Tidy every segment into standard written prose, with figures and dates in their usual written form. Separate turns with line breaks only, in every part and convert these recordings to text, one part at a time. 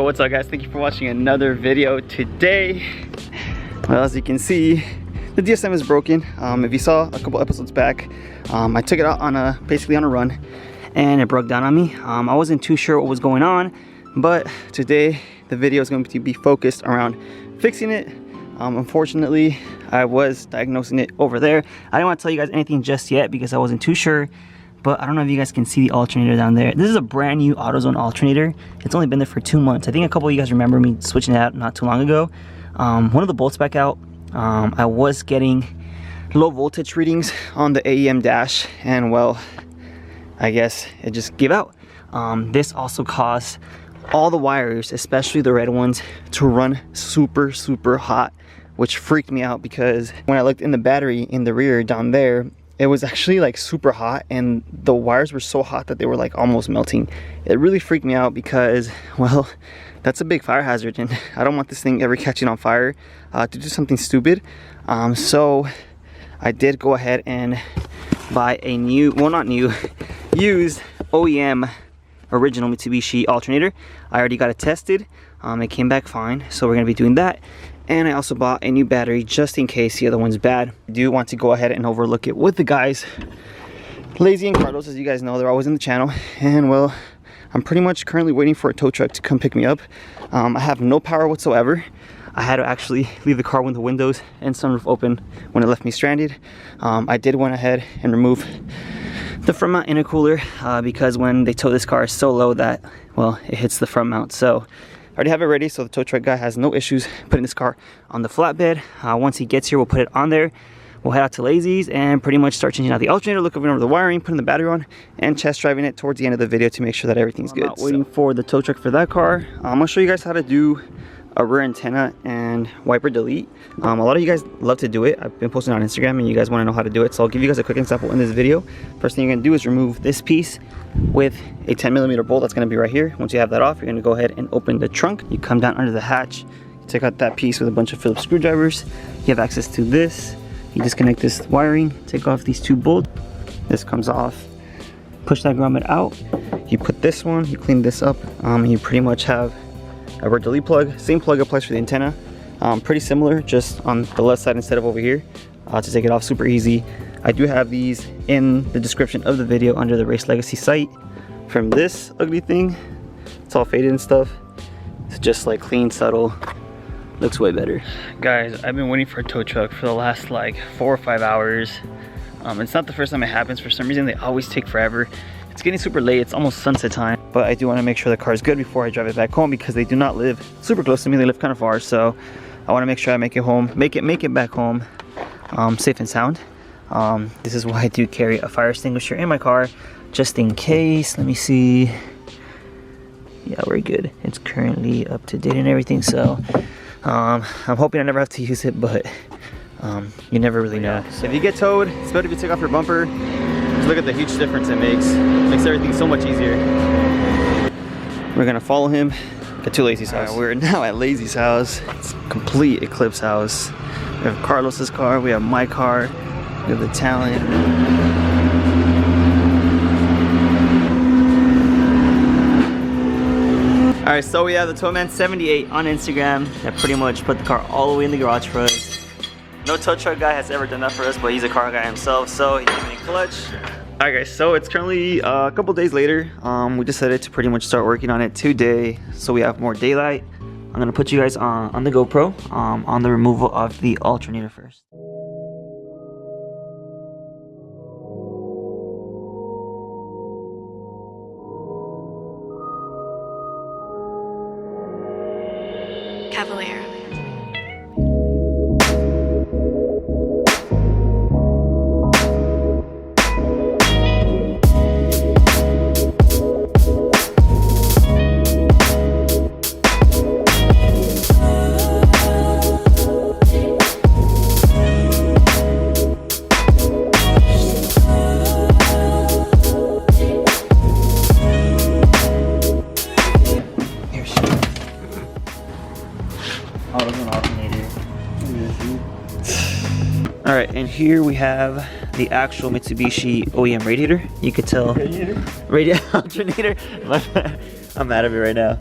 what's up guys, thank you for watching another video today. Well, as you can see, the DSM is broken. If you saw a couple episodes back, I took it out on basically on a run and it broke down on me. I wasn't too sure what was going on, but today the video is going to be focused around fixing it. Unfortunately, I was diagnosing it over there. I didn't want to tell you guys anything just yet because I wasn't too sure, but I don't know if you guys can see the alternator down there. This is a brand new AutoZone alternator. It's only been there for 2 months. I think a couple of you guys remember me switching it out not too long ago. One of the bolts back out. I was getting low voltage readings on the AEM dash, and well, I guess it just gave out. This also caused all the wires, especially the red ones, to run super hot, which freaked me out because when I looked in the battery in the rear down there, it was actually like super hot and the wires were so hot that they were like almost melting. It really freaked me out because, well, that's a big fire hazard and I don't want this thing ever catching on fire to do something stupid. So I did go ahead and buy a new, well not new, used OEM original Mitsubishi alternator. I already got it tested. It came back fine, so we're gonna be doing that. And I also bought a new battery just in case the other one's bad. I do want to go ahead and overlook it with the guys, Lazy and Carlos. As you guys know, they're always in the channel, and well, I'm pretty much currently waiting for a tow truck to come pick me up. I have no power whatsoever. I had to actually leave the car with the windows and sunroof open when it left me stranded. I did went ahead and remove the front mount intercooler because when they tow this car is so low that, well, it hits the front mount. So I already have it ready, so the tow truck guy has no issues putting this car on the flatbed. Once he gets here, we'll put it on there. We'll head out to Lazy's and pretty much start changing out the alternator, looking over the wiring, putting the battery on, and test driving it towards the end of the video to make sure that everything's good. Waiting for the tow truck for that car. I'm gonna show you guys how to do a rear antenna and wiper delete. A lot of you guys love to do it. I've been posting on Instagram and you guys want to know how to do it, so I'll give you guys a quick example in this video. First thing you're gonna do is remove this piece with a 10mm bolt that's gonna be right here. Once you have that off, you're gonna go ahead and open the trunk. You come down under the hatch, you take out that piece with a bunch of Phillips screwdrivers. You have access to this. You disconnect this wiring, take off these 2 bolts. This comes off. Push that grommet out. You put this one, you clean this up, and you pretty much have a rear delete plug. Same plug applies for the antenna. Pretty similar, just on the left side instead of over here. To take it off, super easy. I do have these in the description of the video under the Race Legacy site. From this ugly thing, it's all faded and stuff, it's just like clean, subtle, looks way better. Guys, I've been waiting for a tow truck for the last like 4 or 5 hours. It's not the first time it happens. For some reason, they always take forever. It's getting super late, it's almost sunset time, but I do want to make sure the car is good before I drive it back home because they do not live super close to me. They live kind of far, so I want to make sure I make it home, make it back home safe and sound. This is why I do carry a fire extinguisher in my car just in case. Let me see. Yeah, we're good. It's currently up to date and everything, so I'm hoping I never have to use it, but you never really know. So if you get towed, it's better if you take off your bumper. Just look at the huge difference it makes. It makes everything so much easier. We're gonna follow him, get to Lazy's house. We're now at Lazy's house. It's a complete Eclipse house. We have Carlos's car, we have my car, we have the Talent. Alright, so we have the Towman78 on Instagram that pretty much put the car all the way in the garage for us. No tow truck guy has ever done that for us, but he's a car guy himself, so he came in clutch. Alright guys, so it's currently a couple days later. We decided to pretty much start working on it today, so we have more daylight. I'm gonna put you guys on the GoPro on the removal of the alternator first.
Cavalier.
And here we have the actual Mitsubishi OEM radiator. You could tell. Alternator. I'm out of it right now.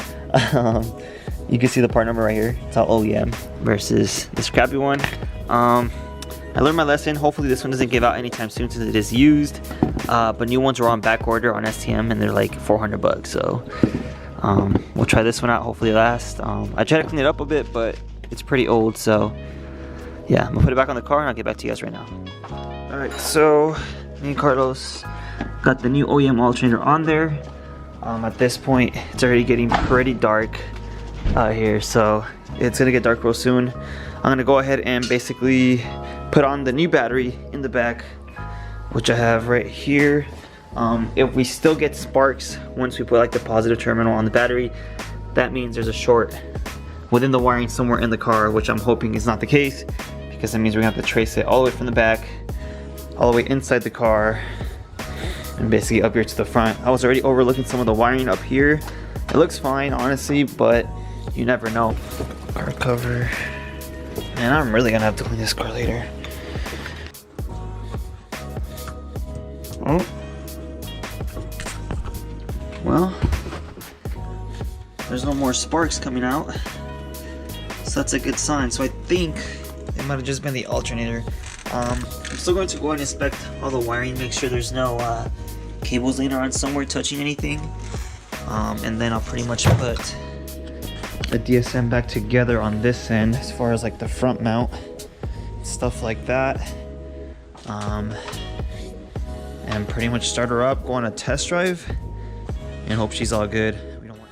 You can see the part number right here. It's all OEM versus this crappy one. I learned my lesson. Hopefully this one doesn't give out anytime soon since it is used. But new ones are on back order on STM and they're like 400 bucks. So we'll try this one out. Hopefully it lasts. I tried to clean it up a bit, but it's pretty old. So yeah, I'm gonna put it back on the car and I'll get back to you guys right now. All right, so me and Carlos got the new OEM alternator on there. At this point, it's already getting pretty dark out here, so it's gonna get dark real soon. I'm gonna go ahead and basically put on the new battery in the back, which I have right here. If we still get sparks once we put like the positive terminal on the battery, that means there's a short within the wiring somewhere in the car, which I'm hoping is not the case, because that means we're gonna have to trace it all the way from the back, all the way inside the car, and basically up here to the front. I was already overlooking some of the wiring up here. It looks fine, honestly, but you never know. Car cover. Man, I'm really gonna have to clean this car later. Oh. Well, there's no more sparks coming out. So that's a good sign. So I think it might have just been the alternator. I'm still going to go and inspect all the wiring, make sure there's no cables laying around somewhere touching anything. And then I'll pretty much put the DSM back together on this end as far as like the front mount, stuff like that. And pretty much start her up, go on a test drive, and hope she's all good. We don't want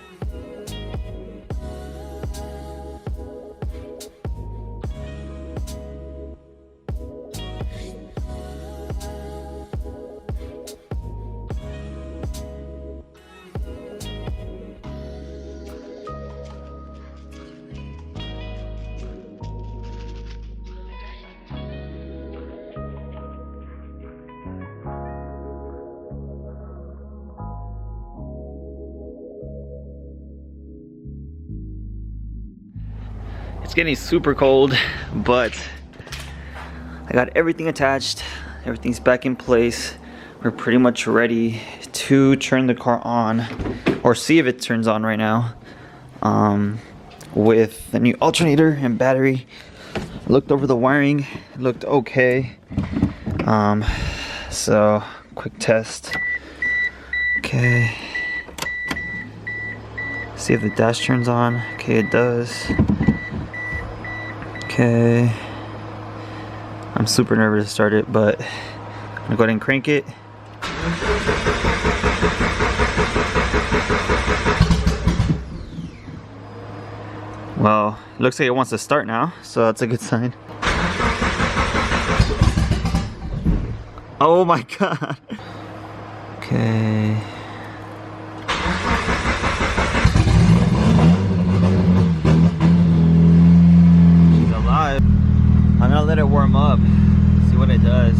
It's getting super cold, but I got everything attached. Everything's back in place. We're pretty much ready to turn the car on, or see if it turns on right now, with the new alternator and battery. Looked over the wiring, it looked okay. So quick test. Okay. See if the dash turns on. Okay, it does. Okay, I'm super nervous to start it, but I'm gonna go ahead and crank it. Well, it looks like it wants to start now, so that's a good sign. Oh my god. Okay. I'm gonna let it warm up, see what it does.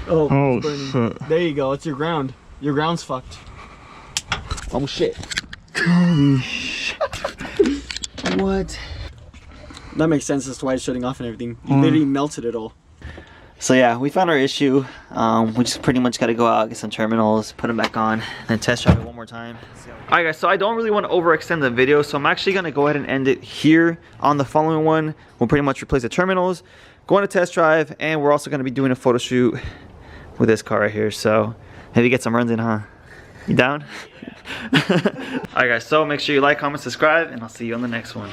Oh shit. There you go, it's your ground. Your ground's fucked.
Oh shit. Holy shit. What?
That makes sense as to why it's shutting off and everything. You literally melted it all.
So yeah, we found our issue. We just pretty much got to go out, get some terminals, put them back on, and then test drive it one more time. Alright guys, so I don't really want to overextend the video, so I'm actually going to go ahead and end it here. On the following one, we'll pretty much replace the terminals, go on a test drive, and we're also going to be doing a photo shoot with this car right here. So maybe get some runs in, huh? You down? Alright guys, so make sure you like, comment, subscribe, and I'll see you on the next one.